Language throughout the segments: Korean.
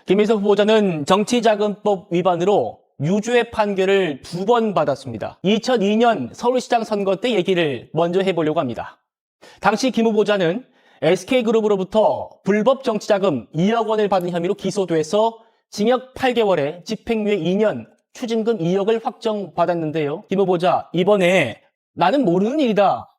김민석 후보자는 정치자금법 위반으로 유죄 판결을 2번 받았습니다. 2002년 서울시장 선거 때 얘기를 먼저 해보려고 합니다. 당시 김 후보자는 SK그룹으로부터 불법 정치자금 2억 원을 받은 혐의로 기소돼서 징역 8개월에 집행유예 2년, 추징금 2억을 확정받았는데요. 김 후보자, 이번에 나는 모르는 일이다,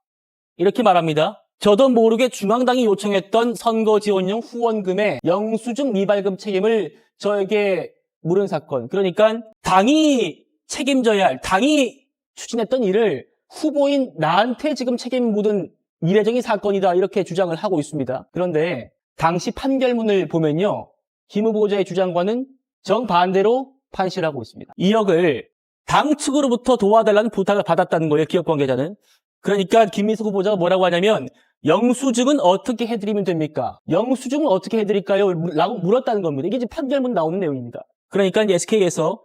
이렇게 말합니다. 저도 모르게 중앙당이 요청했던 선거지원용 후원금의 영수증 미발급 책임을 저에게 물은 사건. 그러니까 당이 책임져야 할, 당이 추진했던 일을 후보인 나한테 지금 책임 묻은 이례적인 사건이다, 이렇게 주장을 하고 있습니다. 그런데 당시 판결문을 보면요, 김 후보자의 주장과는 정반대로 판시를 하고 있습니다. 2억을 당 측으로부터 도와달라는 부탁을 받았다는 거예요, 기업 관계자는. 그러니까 김민석 후보자가 뭐라고 하냐면, 영수증은 어떻게 해드리면 됩니까? 영수증은 어떻게 해드릴까요? 라고 물었다는 겁니다. 이게 지금 판결문 나오는 내용입니다. 그러니까 SK에서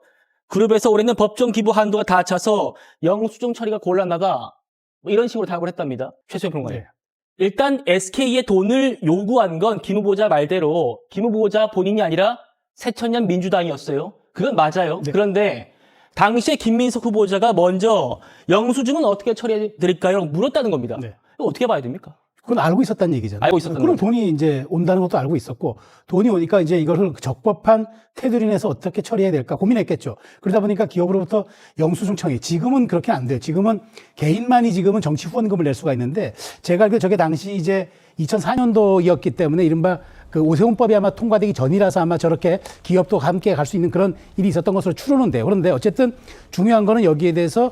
그룹에서 올해는 법정 기부 한도가 다 차서 영수증 처리가 곤란하다, 뭐 이런 식으로 답을 했답니다. 최수영 평론가님. 네. 일단 SK의 돈을 요구한 건 김 후보자 말대로 김 후보자 본인이 아니라 새천년 민주당이었어요. 그건 맞아요. 네. 그런데 당시에 김민석 후보자가 먼저 영수증은 어떻게 처리해 드릴까요? 물었다는 겁니다. 네. 이거 어떻게 봐야 됩니까? 그건 알고 있었다는 얘기잖아요. 알고 있었다는 그럼 거죠. 돈이 이제 온다는 것도 알고 있었고, 돈이 오니까 이제 이거를 적법한 테두리 내서 어떻게 처리해야 될까 고민했겠죠. 그러다 보니까 기업으로부터 영수증 청이, 지금은 그렇게 안 돼요. 지금은 개인만이 지금은 정치 후원금을 낼 수가 있는데, 제가 알기로 저게 당시 이제 2004년도였기 때문에 이른바 그 오세훈법이 아마 통과되기 전이라서 아마 저렇게 기업도 함께 갈 수 있는 그런 일이 있었던 것으로 추론은 돼요. 그런데 어쨌든 중요한 거는 여기에 대해서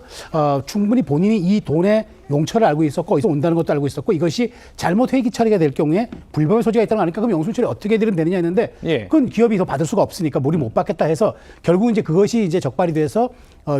충분히 본인이 이 돈의 용처를 알고 있었고, 어디서 온다는 것도 알고 있었고, 이것이 잘못 회기 처리가 될 경우에 불법의 소지가 있다는 거 아니까, 그럼 영수증 처리 어떻게 해드리면 되느냐 했는데, 예. 그건 기업이 더 받을 수가 없으니까 몰이 못 받겠다 해서 결국 이제 그것이 이제 적발이 돼서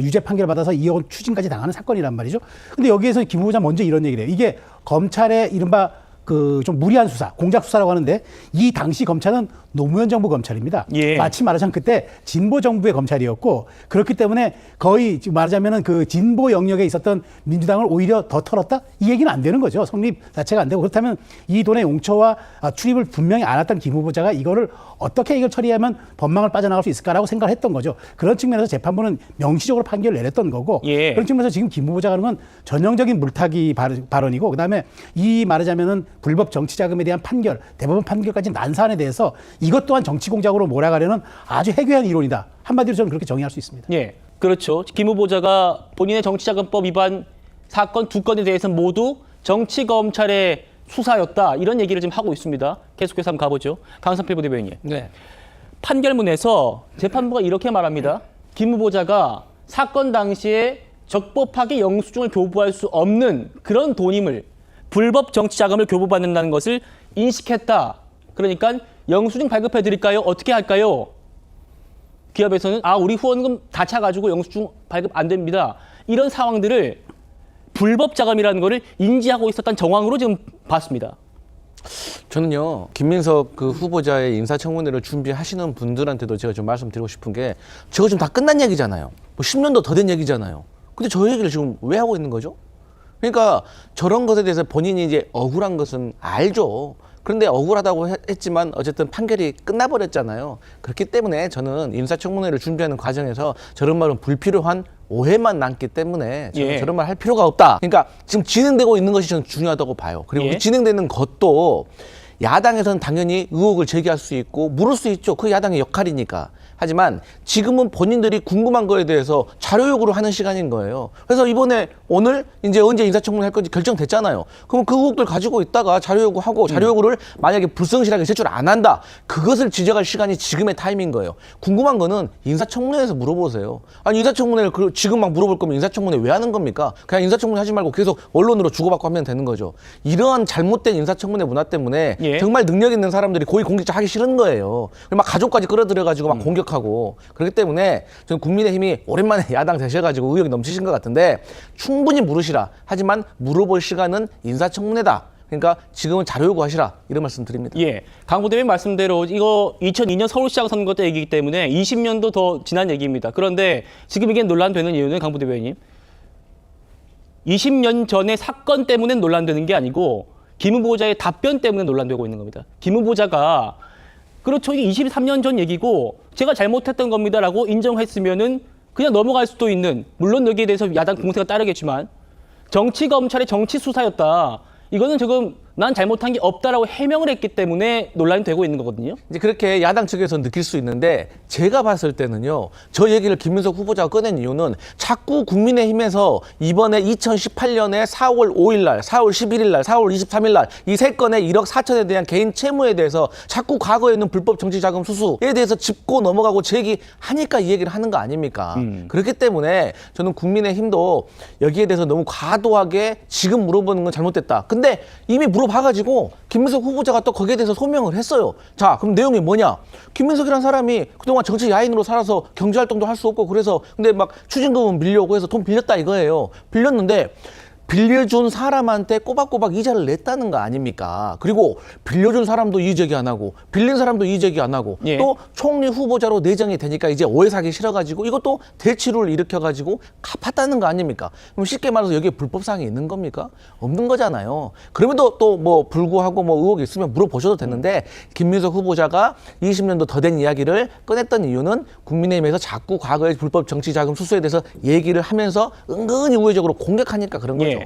유죄 판결을 받아서 2억 원 추징까지 당하는 사건이란 말이죠. 근데 여기에서 김 후보자 먼저 이런 얘기를 해요. 이게 검찰의 이른바 그 좀 무리한 수사, 공작 수사라고 하는데, 이 당시 검찰은 노무현 정부 검찰입니다. 예. 마치 말하자면 그때 진보 정부의 검찰이었고, 그렇기 때문에 거의 말하자면은 그 진보 영역에 있었던 민주당을 오히려 더 털었다? 이 얘기는 안 되는 거죠. 성립 자체가 안 되고. 그렇다면 이 돈의 용처와 출입을 분명히 안 했던 김 후보자가 이거를 어떻게 이걸 처리하면 법망을 빠져나갈 수 있을까라고 생각을 했던 거죠. 그런 측면에서 재판부는 명시적으로 판결을 내렸던 거고, 예. 그런 측면에서 지금 김 후보자가 하는 건 전형적인 물타기 발언이고, 그다음에 이 말하자면은 불법 정치 자금에 대한 판결, 대법원 판결까지 난 사안에 대해서 이것 또한 정치 공작으로 몰아가려는 아주 해괴한 이론이다. 한마디로 저는 그렇게 정의할 수 있습니다. 예, 그렇죠. 김 후보자가 본인의 정치자금법 위반 사건 2건에 대해서는 모두 정치검찰의 수사였다, 이런 얘기를 지금 하고 있습니다. 계속해서 한번 가보죠. 강성필 부대변인. 네. 판결문에서 재판부가 이렇게 말합니다. 김 후보자가 사건 당시에 적법하게 영수증을 교부할 수 없는 그런 돈임을, 불법 정치자금을 교부받는다는 것을 인식했다. 그러니까 영수증 발급해 드릴까요? 어떻게 할까요? 기업에서는 우리 후원금 다 차가지고 영수증 발급 안 됩니다, 이런 상황들을 불법 자금이라는 거를 인지하고 있었던 정황으로 지금 봤습니다. 저는요, 김민석 그 후보자의 인사청문회를 준비하시는 분들한테도 제가 좀 말씀드리고 싶은 게, 저거 지금 다 끝난 얘기잖아요. 뭐 10년도 더 된 얘기잖아요. 근데 저 얘기를 지금 왜 하고 있는 거죠? 그러니까 저런 것에 대해서 본인이 이제 억울한 것은 알죠. 그런데 억울하다고 했지만 어쨌든 판결이 끝나버렸잖아요. 그렇기 때문에 저는 인사청문회를 준비하는 과정에서 저런 말은 불필요한 오해만 남기 때문에 저는 예. 저런 말 할 필요가 없다. 그러니까 지금 진행되고 있는 것이 저는 중요하다고 봐요. 그리고 예. 그 진행되는 것도 야당에서는 당연히 의혹을 제기할 수 있고 물을 수 있죠. 그 야당의 역할이니까. 하지만 지금은 본인들이 궁금한 거에 대해서 자료 요구를 하는 시간인 거예요. 그래서 이번에 오늘 이제 언제 인사청문회 할 건지 결정됐잖아요. 그럼 그 의혹들 가지고 있다가 자료 요구하고 자료 요구를 만약에 불성실하게 제출 안 한다, 그것을 지적할 시간이 지금의 타임인 거예요. 궁금한 거는 인사청문회에서 물어보세요. 아니, 인사청문회를 지금 막 물어볼 거면 인사청문회 왜 하는 겁니까? 그냥 인사청문회 하지 말고 계속 언론으로 주고받고 하면 되는 거죠. 이러한 잘못된 인사청문회 문화 때문에 예. 정말 능력 있는 사람들이 고위공직자 하기 싫은 거예요. 막 가족까지 끌어들여가지고 막 공격하고. 그렇기 때문에 저는 국민의힘이 오랜만에 야당 되셔가지고 의욕이 넘치신 것 같은데, 충분히 물으시라. 하지만 물어볼 시간은 인사청문회다. 그러니까 지금은 자료 요구하시라, 이런 말씀 드립니다. 예, 강 부대변인 말씀대로 이거 2002년 서울시장 선거 때 얘기이기 때문에 20년도 더 지난 얘기입니다. 그런데 지금 이게 논란되는 이유는, 강 부대변인, 20년 전의 사건 때문에 논란되는 게 아니고 김 후보자의 답변 때문에 논란되고 있는 겁니다. 김 후보자가 그렇죠. 이게 23년 전 얘기고 제가 잘못했던 겁니다라고 인정했으면은 그냥 넘어갈 수도 있는, 물론 여기에 대해서 야당 공세가 따르겠지만 정치 검찰의 정치 수사였다. 이거는 지금 난 잘못한 게 없다라고 해명을 했기 때문에 논란이 되고 있는 거거든요. 이제 그렇게 야당 측에서 느낄 수 있는데 제가 봤을 때는요. 저 얘기를 김민석 후보자가 꺼낸 이유는 자꾸 국민의힘에서 이번에 2018년에 4월 5일 날, 4월 11일 날, 4월 23일 날 이 세 건의 1억 4천에 대한 개인 채무에 대해서 자꾸 과거에 있는 불법 정치자금 수수에 대해서 짚고 넘어가고 제 얘기 하니까 이 얘기를 하는 거 아닙니까? 그렇기 때문에 저는 국민의힘도 여기에 대해서 너무 과도하게 지금 물어보는 건 잘못됐다. 근데 이미 물어봐가지고 김민석 후보자가 또 거기에 대해서 소명을 했어요. 자, 그럼 내용이 뭐냐? 김민석이라는 사람이 그동안 정치 야인으로 살아서 경제활동도 할 수 없고 그래서 근데 막 추징금은 빌려오고 해서 돈 빌렸다 이거예요. 빌렸는데 빌려준 사람한테 꼬박꼬박 이자를 냈다는 거 아닙니까? 그리고 빌려준 사람도 이의제기 안 하고 빌린 사람도 이의제기 안 하고 예. 또 총리 후보자로 내정이 되니까 이제 오해 사기 싫어가지고 이것도 대치를 일으켜가지고 갚았다는 거 아닙니까? 그럼 쉽게 말해서 여기에 불법사항이 있는 겁니까? 없는 거잖아요. 그럼에도 또 뭐 불구하고 뭐 의혹이 있으면 물어보셔도 되는데 김민석 후보자가 20년도 더 된 이야기를 꺼냈던 이유는 국민의힘에서 자꾸 과거의 불법 정치자금 수수에 대해서 얘기를 하면서 은근히 우회적으로 공격하니까 그런 거죠. 예.